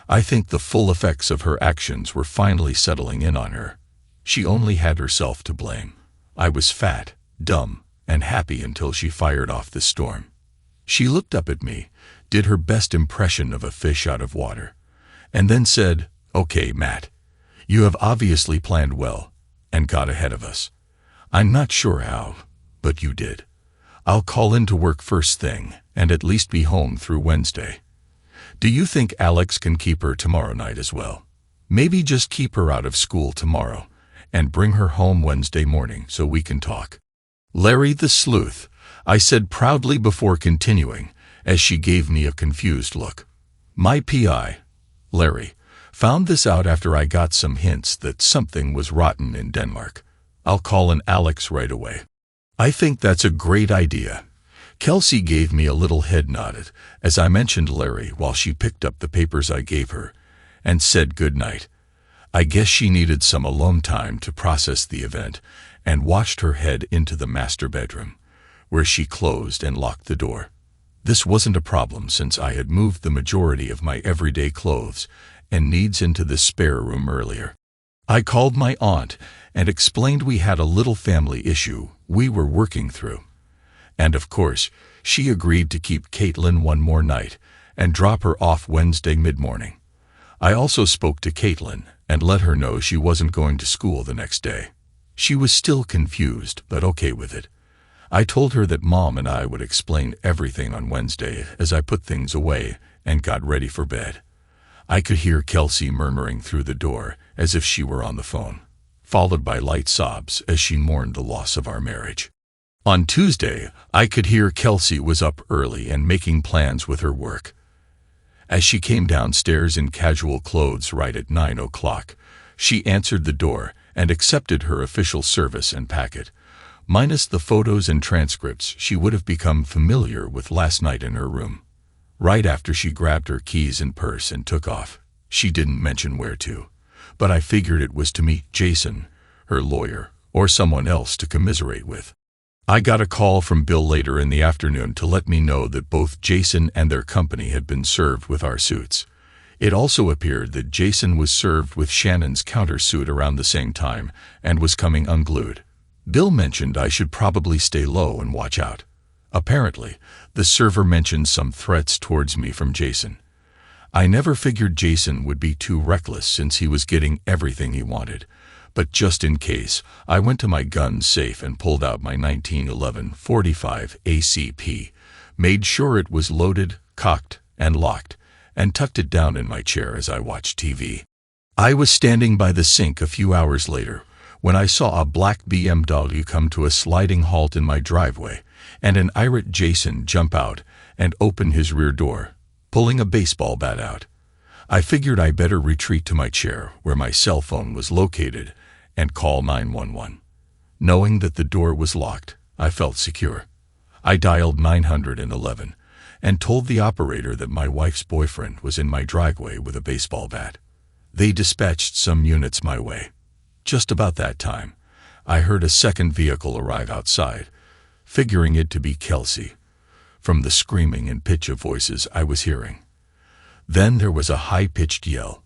I think the full effects of her actions were finally settling in on her. She only had herself to blame. I was fat, dumb, and happy until she fired off the storm. She looked up at me, did her best impression of a fish out of water, and then said, "Okay, Matt, you have obviously planned well, and got ahead of us. I'm not sure how, but you did. I'll call in to work first thing, and at least be home through Wednesday. Do you think Alex can keep her tomorrow night as well? Maybe just keep her out of school tomorrow, and bring her home Wednesday morning so we can talk." "Larry the sleuth," I said proudly before continuing, as she gave me a confused look. "My PI, Larry, found this out after I got some hints that something was rotten in Denmark. I'll call in Alex right away." "I think that's a great idea." Kelsey gave me a little head nod as I mentioned Larry while she picked up the papers I gave her, and said good night. I guess she needed some alone time to process the event, and watched her head into the master bedroom, where she closed and locked the door. This wasn't a problem since I had moved the majority of my everyday clothes and needs into the spare room earlier. I called my aunt and explained we had a little family issue we were working through. And of course, she agreed to keep Caitlin one more night and drop her off Wednesday mid-morning. I also spoke to Caitlin and let her know she wasn't going to school the next day. She was still confused, but okay with it. I told her that Mom and I would explain everything on Wednesday as I put things away and got ready for bed. I could hear Kelsey murmuring through the door as if she were on the phone, followed by light sobs as she mourned the loss of our marriage. On Tuesday, I could hear Kelsey was up early and making plans with her work. As she came downstairs in casual clothes right at 9:00, she answered the door and accepted her official service and packet. Minus the photos and transcripts she would have become familiar with last night in her room. Right after she grabbed her keys and purse and took off, she didn't mention where to, but I figured it was to meet Jason, her lawyer, or someone else to commiserate with. I got a call from Bill later in the afternoon to let me know that both Jason and their company had been served with our suits. It also appeared that Jason was served with Shannon's countersuit around the same time and was coming unglued. Bill mentioned I should probably stay low and watch out. Apparently, the server mentioned some threats towards me from Jason. I never figured Jason would be too reckless since he was getting everything he wanted, but just in case, I went to my gun safe and pulled out my 1911 45 ACP, made sure it was loaded, cocked, and locked, and tucked it down in my chair as I watched TV. I was standing by the sink a few hours later when I saw a black BMW come to a sliding halt in my driveway and an irate Jason jump out and open his rear door, pulling a baseball bat out. I figured I better retreat to my chair where my cell phone was located and call 911. Knowing that the door was locked, I felt secure. I dialed 911 and told the operator that my wife's boyfriend was in my driveway with a baseball bat. They dispatched some units my way. Just about that time, I heard a second vehicle arrive outside, figuring it to be Kelsey, from the screaming and pitch of voices I was hearing. Then there was a high-pitched yell.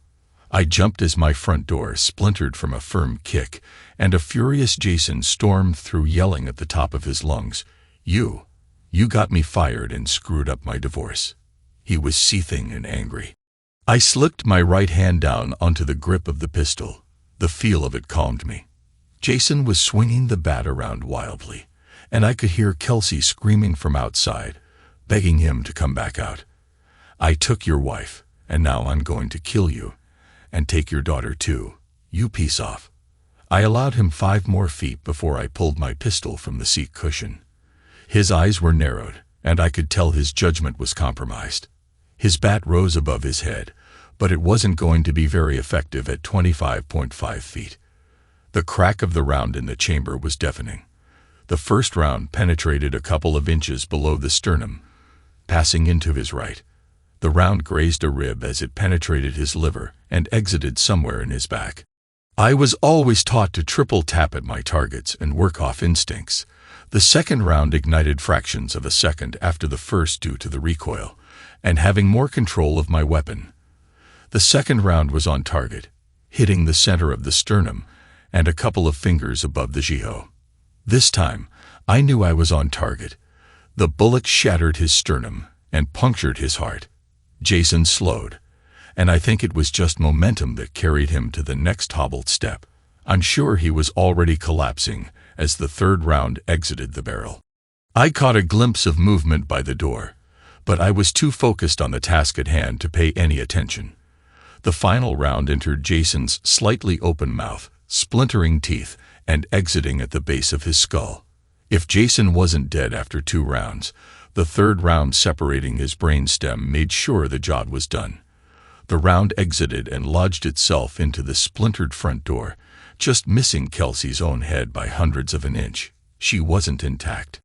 I jumped as my front door splintered from a firm kick, and a furious Jason stormed through yelling at the top of his lungs, You got me fired and screwed up my divorce." He was seething and angry. I slicked my right hand down onto the grip of the pistol. The feel of it calmed me. Jason was swinging the bat around wildly, and I could hear Kelsey screaming from outside, begging him to come back out. "I took your wife, and now I'm going to kill you, and take your daughter too. You piece off." I allowed him 5 more feet before I pulled my pistol from the seat cushion. His eyes were narrowed, and I could tell his judgment was compromised. His bat rose above his head, but it wasn't going to be very effective at 25.5 feet. The crack of the round in the chamber was deafening. The first round penetrated a couple of inches below the sternum, passing into his right. The round grazed a rib as it penetrated his liver and exited somewhere in his back. I was always taught to triple tap at my targets and work off instincts. The second round ignited fractions of a second after the first due to the recoil, and having more control of my weapon. The second round was on target, hitting the center of the sternum and a couple of fingers above the jiho. This time, I knew I was on target. The bullet shattered his sternum and punctured his heart. Jason slowed, and I think it was just momentum that carried him to the next hobbled step. I'm sure he was already collapsing as the third round exited the barrel. I caught a glimpse of movement by the door, but I was too focused on the task at hand to pay any attention. The final round entered Jason's slightly open mouth, splintering teeth, and exiting at the base of his skull. If Jason wasn't dead after 2 rounds, the third round separating his brainstem made sure the job was done. The round exited and lodged itself into the splintered front door, just missing Kelsey's own head by hundredths of an inch. She wasn't intact.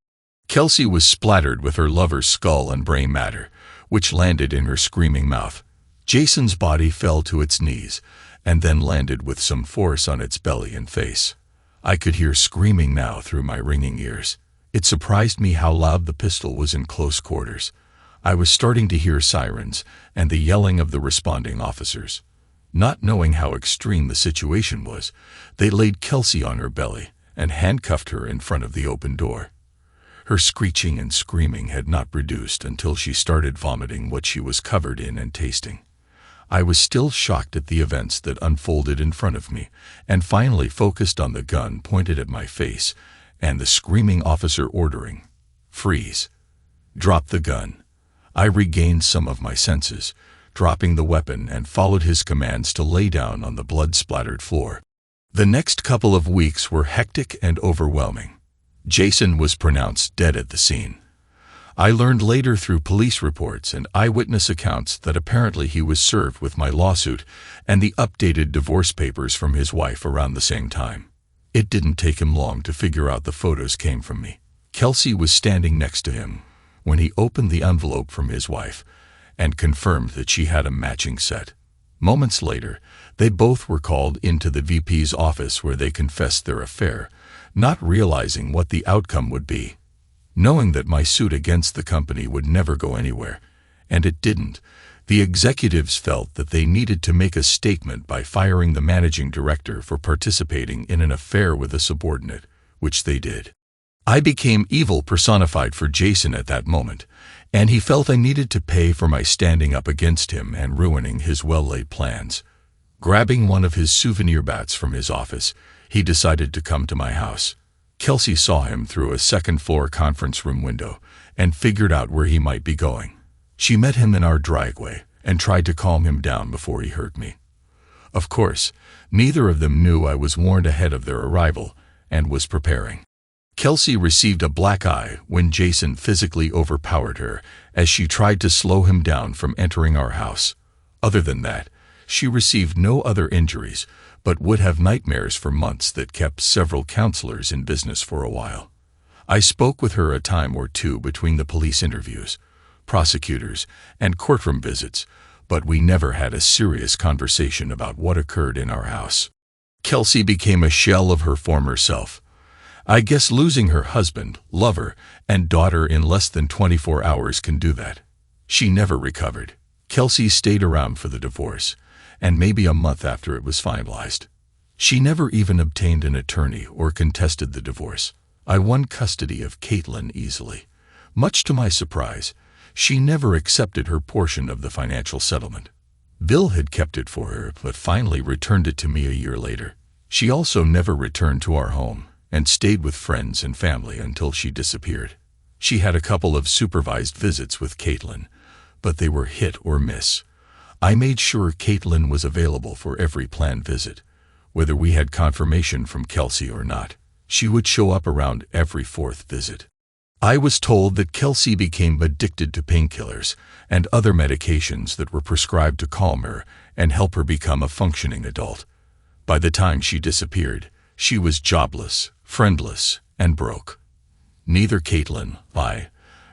Kelsey was splattered with her lover's skull and brain matter, which landed in her screaming mouth. Jason's body fell to its knees, and then landed with some force on its belly and face. I could hear screaming now through my ringing ears. It surprised me how loud the pistol was in close quarters. I was starting to hear sirens and the yelling of the responding officers. Not knowing how extreme the situation was, they laid Kelsey on her belly and handcuffed her in front of the open door. Her screeching and screaming had not reduced until she started vomiting what she was covered in and tasting. I was still shocked at the events that unfolded in front of me, and finally focused on the gun pointed at my face and the screaming officer ordering, "Freeze. Drop the gun." I regained some of my senses, dropping the weapon, and followed his commands to lay down on the blood-splattered floor. The next couple of weeks were hectic and overwhelming. Jason was pronounced dead at the scene. I learned later through police reports and eyewitness accounts that apparently he was served with my lawsuit and the updated divorce papers from his wife around the same time. It didn't take him long to figure out the photos came from me. Kelsey was standing next to him when he opened the envelope from his wife and confirmed that she had a matching set. Moments later, they both were called into the VP's office where they confessed their affair, not realizing what the outcome would be. Knowing that my suit against the company would never go anywhere, and it didn't, the executives felt that they needed to make a statement by firing the managing director for participating in an affair with a subordinate, which they did. I became evil personified for Jason at that moment, and he felt I needed to pay for my standing up against him and ruining his well-laid plans. Grabbing one of his souvenir bats from his office, he decided to come to my house. Kelsey saw him through a second-floor conference room window and figured out where he might be going. She met him in our driveway and tried to calm him down before he hurt me. Of course, neither of them knew I was warned ahead of their arrival and was preparing. Kelsey received a black eye when Jason physically overpowered her as she tried to slow him down from entering our house. Other than that, she received no other injuries, but would have nightmares for months that kept several counselors in business for a while. I spoke with her a time or two between the police interviews, prosecutors, and courtroom visits, but we never had a serious conversation about what occurred in our house. Kelsey became a shell of her former self. I guess losing her husband, lover, and daughter in less than 24 hours can do that. She never recovered. Kelsey stayed around for the divorce, and maybe a month after it was finalized. She never even obtained an attorney or contested the divorce. I won custody of Caitlin easily. Much to my surprise, she never accepted her portion of the financial settlement. Bill had kept it for her, but finally returned it to me a year later. She also never returned to our home and stayed with friends and family until she disappeared. She had a couple of supervised visits with Caitlin, but they were hit or miss. I made sure Caitlin was available for every planned visit. Whether we had confirmation from Kelsey or not, she would show up around every fourth visit. I was told that Kelsey became addicted to painkillers and other medications that were prescribed to calm her and help her become a functioning adult. By the time she disappeared, she was jobless, friendless, and broke. Neither Caitlin, I,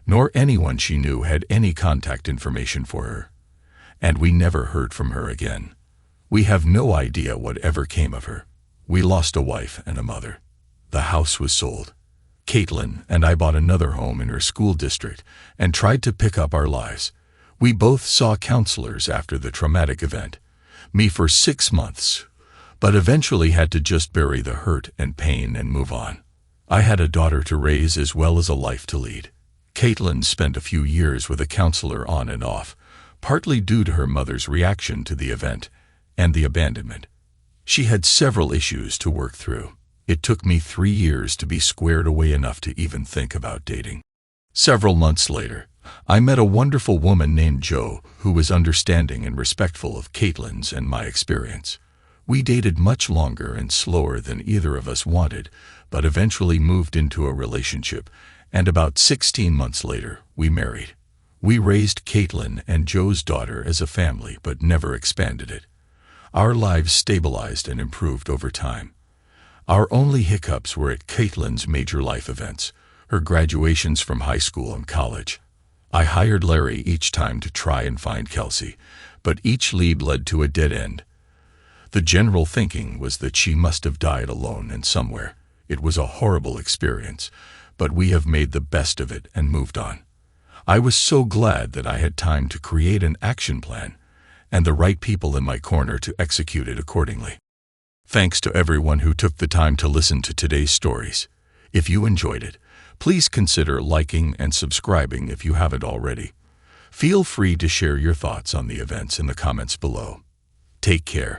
nor anyone she knew had any contact information for her, and we never heard from her again. We have no idea what ever came of her. We lost a wife and a mother. The house was sold. Caitlin and I bought another home in her school district and tried to pick up our lives. We both saw counselors after the traumatic event, me for 6 months, but eventually had to just bury the hurt and pain and move on. I had a daughter to raise as well as a life to lead. Caitlin spent a few years with a counselor on and off, partly due to her mother's reaction to the event and the abandonment. She had several issues to work through. It took me 3 years to be squared away enough to even think about dating. Several months later, I met a wonderful woman named Jo who was understanding and respectful of Caitlin's and my experience. We dated much longer and slower than either of us wanted, but eventually moved into a relationship, and about 16 months later, we married. We raised Caitlin and Jo's daughter as a family, but never expanded it. Our lives stabilized and improved over time. Our only hiccups were at Caitlin's major life events, her graduations from high school and college. I hired Larry each time to try and find Kelsey, but each lead led to a dead end. The general thinking was that she must have died alone and somewhere. It was a horrible experience, but we have made the best of it and moved on. I was so glad that I had time to create an action plan and the right people in my corner to execute it accordingly. Thanks to everyone who took the time to listen to today's stories. If you enjoyed it, please consider liking and subscribing if you haven't already. Feel free to share your thoughts on the events in the comments below. Take care.